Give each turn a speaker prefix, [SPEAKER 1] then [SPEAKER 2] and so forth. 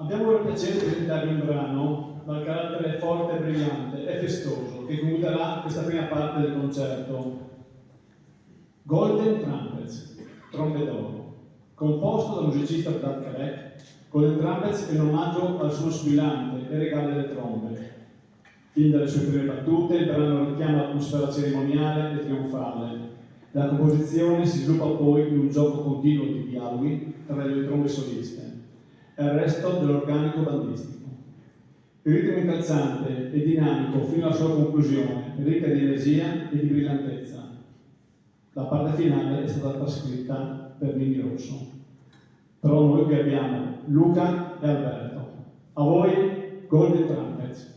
[SPEAKER 1] Abbiamo il piacere di presentarvi un brano dal carattere forte e brillante e festoso che concluderà questa prima parte del concerto. Golden Trumpets, trombe d'oro, composto dal musicista Doug Calec. Golden Trumpets è un omaggio al suono squillante e regale delle trombe. Fin dalle sue prime battute, il brano richiama l'atmosfera cerimoniale e trionfale. La composizione si sviluppa poi in un gioco continuo di dialoghi tra le due trombe soliste e il resto dell'organico bandistico. Il ritmo incalzante e dinamico fino alla sua conclusione, ricca di energia e di brillantezza. La parte finale è stata trascritta per Mimi Rosso. Però noi qui abbiamo Luca e Alberto. A voi Golden Trumpets.